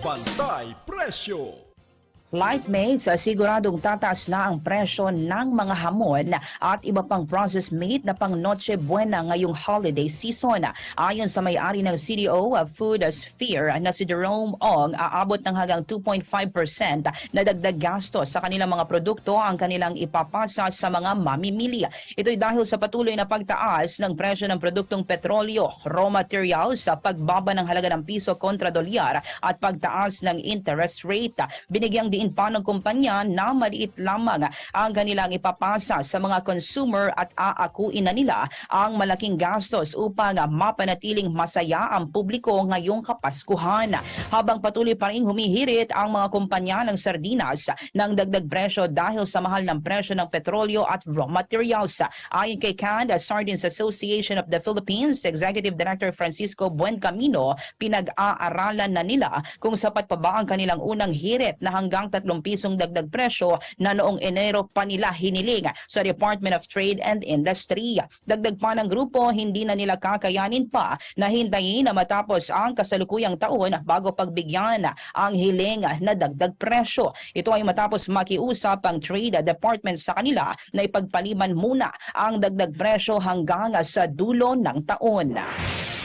Bantay Presyo. Lightmates, siguradong tataas na ang presyo ng mga hamon at iba pang processed meat na pang Noche Buena ngayong holiday season. Ayon sa may-ari ng CDO Food Sphere na si Jerome Ong, aabot ng hanggang 2.5% na dagdag gasto sa kanilang mga produkto ang kanilang ipapasa sa mga mamimili. Ito'y dahil sa patuloy na pagtaas ng presyo ng produktong petrolyo, raw materials, sa pagbaba ng halaga ng piso kontra dolyar at pagtaas ng interest rate. Binigyang diin pa ng kumpanya na maliit lamang ang kanilang ipapasa sa mga consumer at aakuin na nila ang malaking gastos upang mapanatiling masaya ang publiko ngayong Kapaskuhan. Habang patuloy pa rin humihirit ang mga kumpanya ng sardinas ng dagdag presyo dahil sa mahal ng presyo ng petrolyo at raw materials. Ayon kay Canned Sardines Association of the Philippines, Executive Director Francisco Buencamino, pinag-aaralan na nila kung sapat pa ba ang kanilang unang hirit na hanggang 3 pisong dagdag presyo na noong Enero pa nila hiniling sa Department of Trade and Industry. Dagdag pa ng grupo, hindi na nila kakayanin pa na hintayin na matapos ang kasalukuyang taon bago pagbigyan ang hiling na dagdag presyo. Ito ay matapos makiusap ang Trade Department sa kanila na ipagpaliban muna ang dagdag presyo hanggang sa dulo ng taon.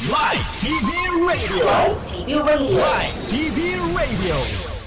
Live TV Radio! Live TV Radio! Live TV Radio!